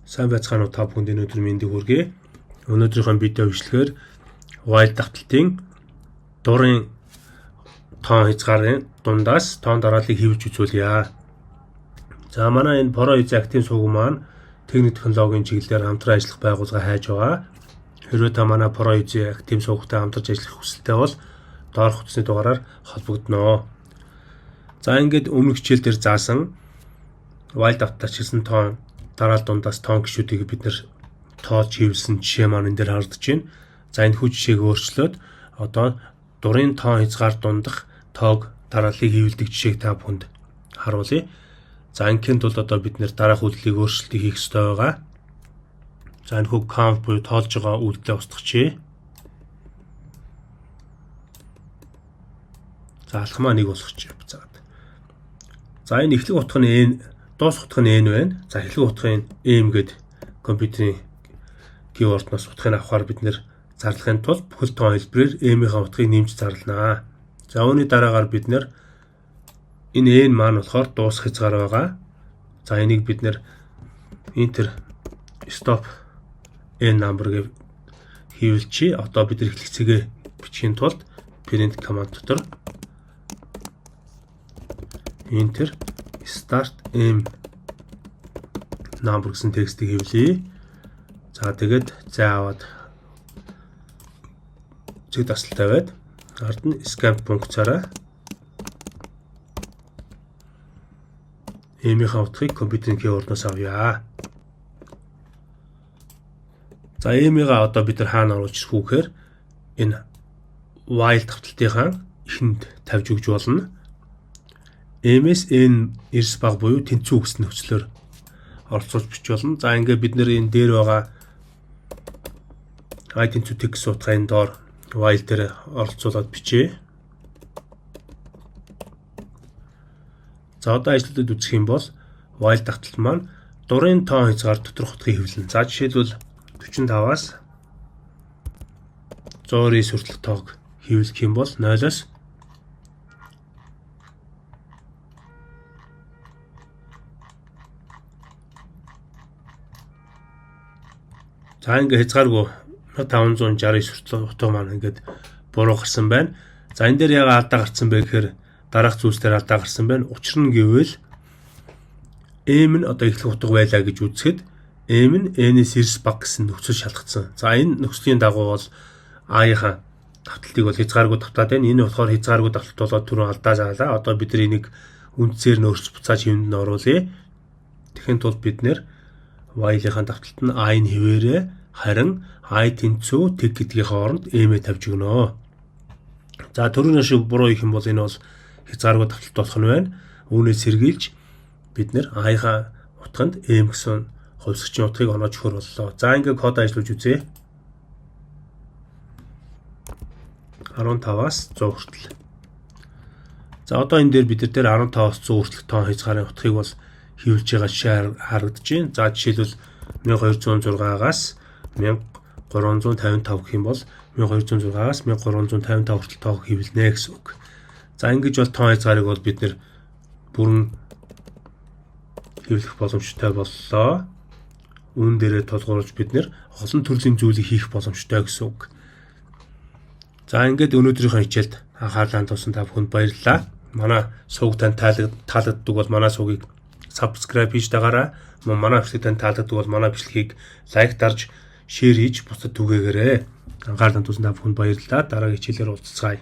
Сайн байцгаана уу та бүхэнд өнөөдөр мэндийг хүргэе. Өнөөдрийнхөө видео бичлэгээр wild давталтын дурын тоон хязгаарын дундаас тоон дарааллыг хэвлэж үзүүлье. За манай энэ Pro Easy актив сувг маань техник технологийн чиглэлээр хамтран ажиллах байгууллага хайж байгаа. Хэрвээ та манай Pro Easy актив сувгтай хамтарч ажиллах хүсэлтэй бол доорх утасны дугаараар холбогдно. За ингээд өмнөх хичээл дээр заасан wild давталтчилсан тоон дараал дундаас тоон гişүүдийг бид нэр тоож хийвсэн жишээ маань энэ дээр харагдаж байна. За энэ хүү жишээг өөрчлөөд одоо дурын тоон хязгаар дундах тоог дарааллыг хийвэлдэг жишээг та бүхэнд харуулъя. За инként бол одоо бид нэр дараах үйлдэлийг өөрчлөлтийг хийх ёстой байгаа. За энэ хүү count буюу тоолж байгаа үйлдэлээ устгахчээ. За алхмаа нэг болгочих. За энэ эхлэг утга нь n, дуусах утга нь n байна. За эхлэг утгын m гээд компьютерийн keyword-ноос утгыг авахаар бид нэр зарлахын тулд бүхэл тоон хэлбэрээр m-ийн утгыг нэмж зарланаа. За үүний дараагаар бид нэр энэ n маань болохоор дуусах хязгаар байгаа. За энийг бид нэр enter stop n number гэж хийвэлчи. Одоо бид нар эхлэх цэгээ бичихийн тулд print command дотор enter start m number гэсэн текстийг хэвлэе. За тэгээд заавад зэг дасалтай байд. Ард нь scan функцаараа m-ийн утгыг компьютерийн keyword-ноос авъя. За m-ийг одоо бид нар хаана оруулж ирэх вэ гэхээр энэ while давталтынхаа эхэнд тавьж өгч болно. MS n эрс баг буюу тэнцүү гэсэн нөхцлөөр оролцуулж бичиж болно. За ингээд бид нэр энэ дээр байгаа тэнцүү текст утгын доор while дээр оролцуулаад бичээ. За одоо ажлуудад үзэх юм бол while давталт маань дурын тоон хязгаар доторх утгыг хэвлэнэ. За жишээлбэл 45-аас 109 хүртэлх тоог хэвлэх юм бол 0-оос за ингээ хязгааргүй 1569 хүртэл утга маань ингээд буруу гарсан байна. За энэ дээр яагаад алдаа гарсан бэ гэхээр дараах зүйлсээр алдаа гарсан байна. Учир нь гэвэл m нь одоо эхлэх утга байлаа гэж үзэхэд m нь n-ээс эрс баг гэсэн нөхцөл шалгацсан. За энэ нөхцөлийн дагуу бол a-ийн давталтыг бол хязгааргүй давтаад байна. Энэ болохоор хязгааргүй давталт болоод түрүүн алдаа заалаа. Одоо бид нар энийг үндсээр нь өөрчилж буцааж хэвэнд нь оруулъя. Тэгэхэд тул бид нэр while-ийн давталт нь a-ийн хэвээрээ харин i тэнцүү тэг гэдгийн хооронд m-ээ тавьж өгнө. За төрийн шиг буруу их юм бол энэ бол хязгааргүй давталт болох нь байна. Үүнээс сэргийлж бид нэр i-ийн утганд m гэсэн хувьсгчийн утгыг оноож өгөх боллоо. За ингээд код ажиллуулж үзье. 15-аас 100 хүртэл. За одоо энэ дээр бид нар 15-аас 100 хүртэлх тоон хязгаарын утгыг бол хэвлэж байгаа жишээ харагдаж байна. За жишээлбэл 1206-аас 1355 гэх юм бол 1206-аас 1355 хүртэл тоог хэвлэнэ гэсэн үг. За ингэж бол тоон хязгаарыг бол бид нэр бүрэн хэвлэх боломжтой боллоо. Үүн дээрээ тулгуурлаж бид нэр олон төрлийн зүйлийг хийх боломжтой гэсэн үг. За ингээд өнөөдрийнхөө хичээлд анхаарлаа хандуулсан та бүхэнд баярлалаа. Манай сувг танд таалагддаг бол манай сувгийг subscribe хийж дагаарай. Манай бичлэг танд таалагддаг бол манай бичлэгийг лайк дарж, шеэр хийж бусдад түгээгээрэй. Анхаарлаа хандуулсан та бүхэнд баярлалаа. Дараагийн хичээлээр уулзцгаая.